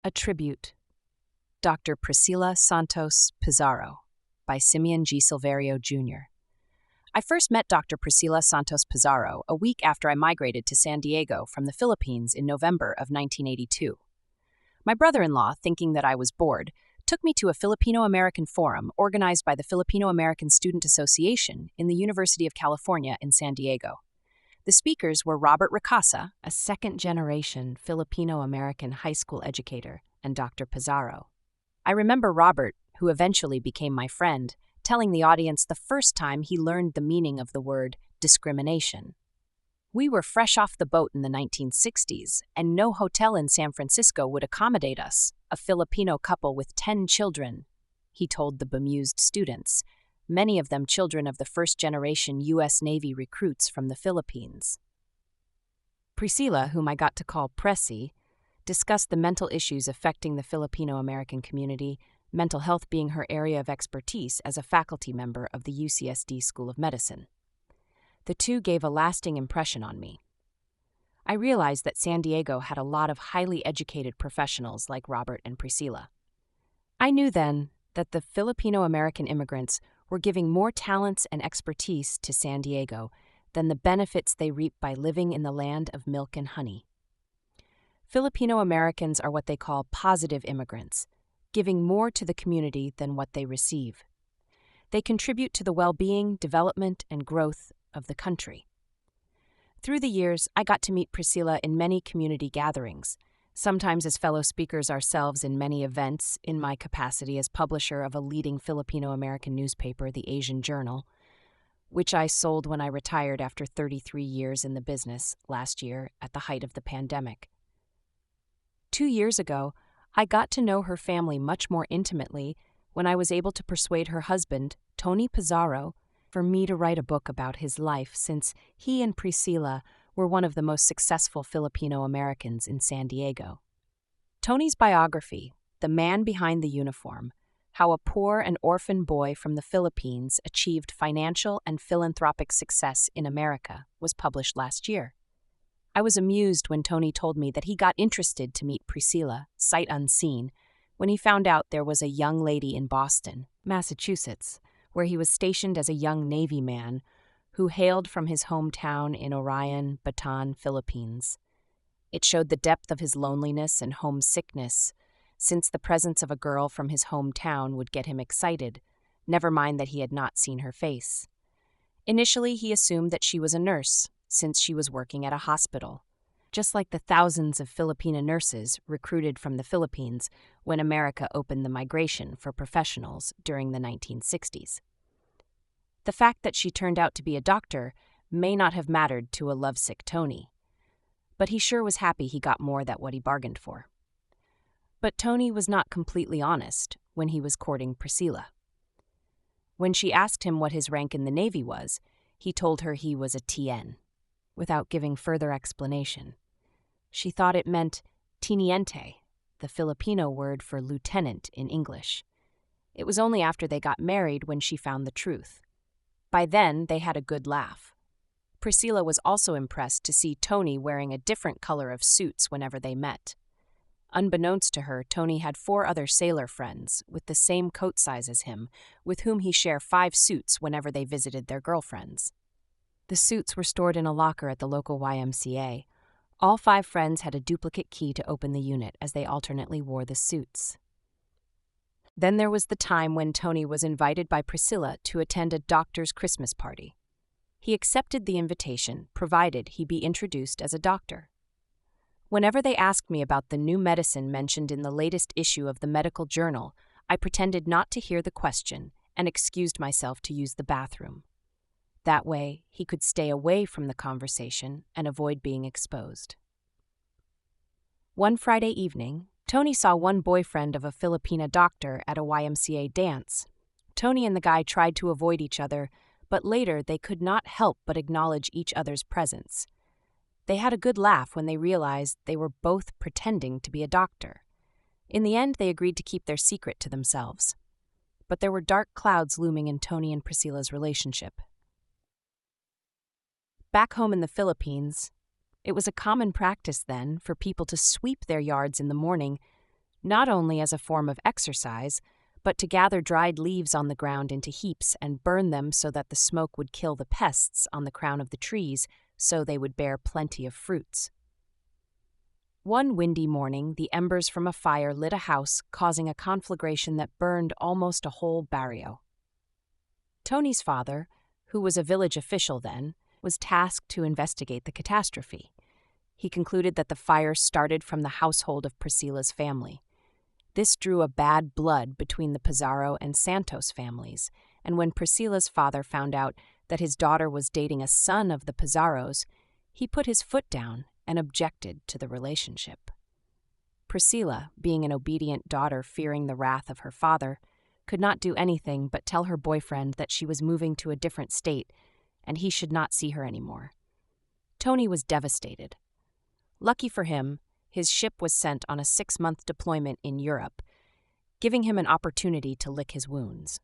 A Tribute, Dr. Pricilla Santos Pizarro, by Simeon G. Silverio, Jr. I first met Dr. Pricilla Santos Pizarro a week after I migrated to San Diego from the Philippines in November of 1982. My brother-in-law, thinking that I was bored, took me to a Filipino-American forum organized by the Filipino-American Student Association in the University of California in San Diego. The speakers were Robert Ricasa, a second-generation Filipino-American high school educator, and Dr. Pizarro. I remember Robert, who eventually became my friend, telling the audience the first time he learned the meaning of the word discrimination. We were fresh off the boat in the 1960s, and no hotel in San Francisco would accommodate us, a Filipino couple with 10 children, he told the bemused students, many of them children of the first-generation U.S. Navy recruits from the Philippines. Pricilla, whom I got to call Preci, discussed the mental issues affecting the Filipino-American community, mental health being her area of expertise as a faculty member of the UCSD School of Medicine. The two gave a lasting impression on me. I realized that San Diego had a lot of highly educated professionals like Robert and Pricilla. I knew then that the Filipino-American immigrants were giving more talents and expertise to San Diego than the benefits they reap by living in the land of milk and honey. Filipino Americans are what they call positive immigrants, giving more to the community than what they receive. They contribute to the well-being, development, and growth of the country. Through the years, I got to meet Pricilla in many community gatherings, sometimes as fellow speakers ourselves in many events in my capacity as publisher of a leading Filipino-American newspaper, the Asian Journal, which I sold when I retired after 33 years in the business last year at the height of the pandemic. 2 years ago, I got to know her family much more intimately when I was able to persuade her husband, Tony Pizarro, for me to write a book about his life since he and Pricilla were one of the most successful Filipino Americans in San Diego. Tony's biography, The Man Behind the Uniform, How a Poor and Orphan Boy from the Philippines Achieved Financial and Philanthropic Success in America, was published last year. I was amused when Tony told me that he got interested to meet Pricilla, sight unseen, when he found out there was a young lady in Boston, Massachusetts, where he was stationed as a young Navy man who hailed from his hometown in Orion, Bataan, Philippines. It showed the depth of his loneliness and homesickness, since the presence of a girl from his hometown would get him excited, never mind that he had not seen her face. Initially, he assumed that she was a nurse, since she was working at a hospital, just like the thousands of Filipina nurses recruited from the Philippines when America opened the migration for professionals during the 1960s. The fact that she turned out to be a doctor may not have mattered to a lovesick Tony, but he sure was happy he got more than what he bargained for. But Tony was not completely honest when he was courting Pricilla. When she asked him what his rank in the Navy was, he told her he was a TN, without giving further explanation. She thought it meant teniente, the Filipino word for lieutenant in English. It was only after they got married when she found the truth. By then, they had a good laugh. Pricilla was also impressed to see Tony wearing a different color of suits whenever they met. Unbeknownst to her, Tony had 4 other sailor friends with the same coat size as him, with whom he shared 5 suits whenever they visited their girlfriends. The suits were stored in a locker at the local YMCA. All 5 friends had a duplicate key to open the unit as they alternately wore the suits. Then there was the time when Tony was invited by Pricilla to attend a doctor's Christmas party. He accepted the invitation, provided he be introduced as a doctor. Whenever they asked me about the new medicine mentioned in the latest issue of the medical journal, I pretended not to hear the question and excused myself to use the bathroom. That way, he could stay away from the conversation and avoid being exposed. One Friday evening, Tony saw one boyfriend of a Filipina doctor at a YMCA dance. Tony and the guy tried to avoid each other, but later they could not help but acknowledge each other's presence. They had a good laugh when they realized they were both pretending to be a doctor. In the end, they agreed to keep their secret to themselves. But there were dark clouds looming in Tony and Priscilla's relationship. Back home in the Philippines, it was a common practice then for people to sweep their yards in the morning not only as a form of exercise, but to gather dried leaves on the ground into heaps and burn them so that the smoke would kill the pests on the crown of the trees so they would bear plenty of fruits. One windy morning, the embers from a fire lit a house, causing a conflagration that burned almost a whole barrio. Tony's father, who was a village official then, was tasked to investigate the catastrophe. He concluded that the fire started from the household of Pricilla's family. This drew a bad blood between the Pizarro and Santos families, and when Pricilla's father found out that his daughter was dating a son of the Pizarros, he put his foot down and objected to the relationship. Pricilla, being an obedient daughter fearing the wrath of her father, could not do anything but tell her boyfriend that she was moving to a different state and he should not see her anymore. Tony was devastated. Lucky for him, his ship was sent on a 6-month deployment in Europe, giving him an opportunity to lick his wounds.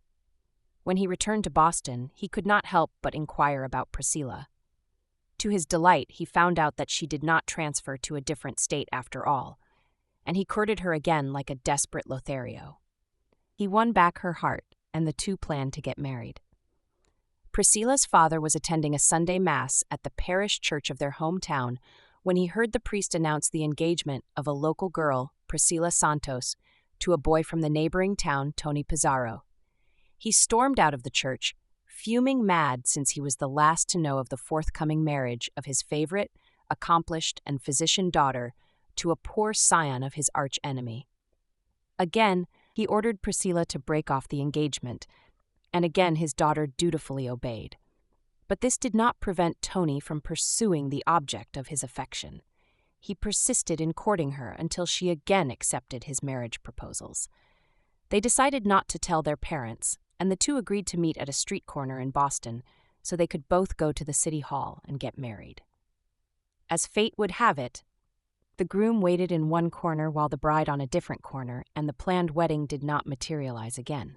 When he returned to Boston, he could not help but inquire about Pricilla. To his delight, he found out that she did not transfer to a different state after all, and he courted her again like a desperate Lothario. He won back her heart, and the two planned to get married. Priscilla's father was attending a Sunday Mass at the parish church of their hometown when he heard the priest announce the engagement of a local girl, Pricilla Santos, to a boy from the neighboring town, Tony Pizarro. He stormed out of the church, fuming mad since he was the last to know of the forthcoming marriage of his favorite, accomplished, and physician daughter to a poor scion of his arch-enemy. Again, he ordered Pricilla to break off the engagement, and again his daughter dutifully obeyed. But this did not prevent Tony from pursuing the object of his affection. He persisted in courting her until she again accepted his marriage proposals. They decided not to tell their parents, and the two agreed to meet at a street corner in Boston so they could both go to the city hall and get married. As fate would have it, the groom waited in one corner while the bride on a different corner, and the planned wedding did not materialize again.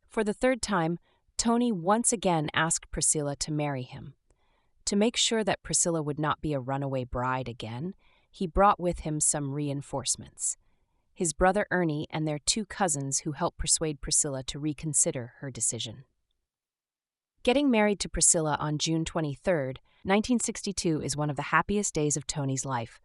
For the third time, Tony once again asked Pricilla to marry him. To make sure that Pricilla would not be a runaway bride again, he brought with him some reinforcements: his brother Ernie and their 2 cousins who helped persuade Pricilla to reconsider her decision. Getting married to Pricilla on June 23, 1962 is one of the happiest days of Tony's life.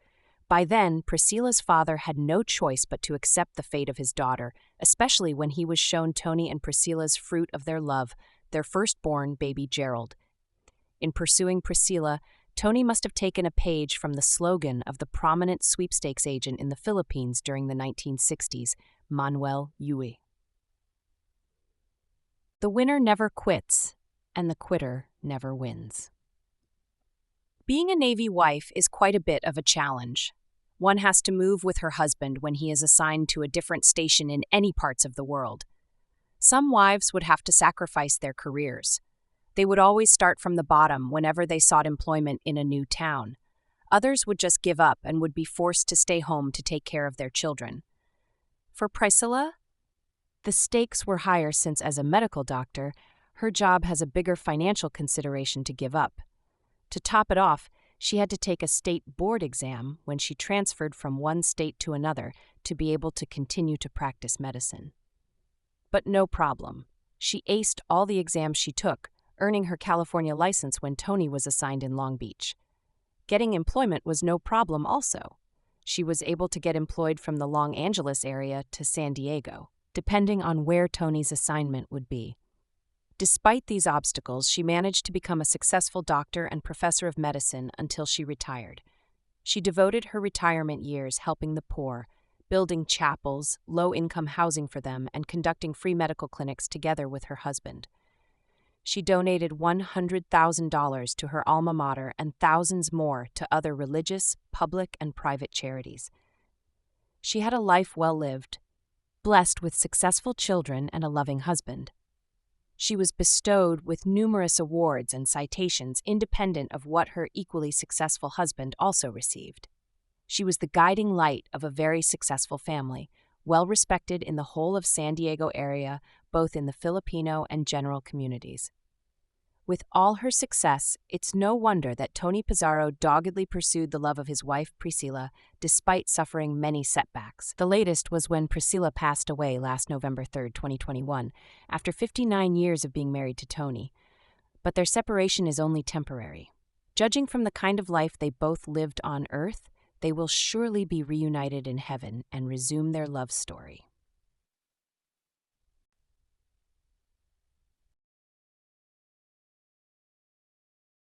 By then, Priscilla's father had no choice but to accept the fate of his daughter, especially when he was shown Tony and Priscilla's fruit of their love, their firstborn baby Gerald. In pursuing Pricilla, Tony must have taken a page from the slogan of the prominent sweepstakes agent in the Philippines during the 1960s, Manuel Yue. The winner never quits, and the quitter never wins. Being a Navy wife is quite a bit of a challenge. One has to move with her husband when he is assigned to a different station in any parts of the world. Some wives would have to sacrifice their careers. They would always start from the bottom whenever they sought employment in a new town. Others would just give up and would be forced to stay home to take care of their children. For Pricilla, the stakes were higher since, as a medical doctor, her job has a bigger financial consideration to give up. To top it off, she had to take a state board exam when she transferred from one state to another to be able to continue to practice medicine. But no problem. She aced all the exams she took, earning her California license when Tony was assigned in Long Beach. Getting employment was no problem also. She was able to get employed from the Los Angeles area to San Diego, depending on where Tony's assignment would be. Despite these obstacles, she managed to become a successful doctor and professor of medicine until she retired. She devoted her retirement years helping the poor, building chapels, low-income housing for them, and conducting free medical clinics together with her husband. She donated $100,000 to her alma mater and thousands more to other religious, public, and private charities. She had a life well lived, blessed with successful children and a loving husband. She was bestowed with numerous awards and citations independent of what her equally successful husband also received. She was the guiding light of a very successful family, well respected in the whole of San Diego area, both in the Filipino and general communities. With all her success, it's no wonder that Tony Pizarro doggedly pursued the love of his wife, Pricilla, despite suffering many setbacks. The latest was when Pricilla passed away last November 3, 2021, after 59 years of being married to Tony. But their separation is only temporary. Judging from the kind of life they both lived on Earth, they will surely be reunited in heaven and resume their love story.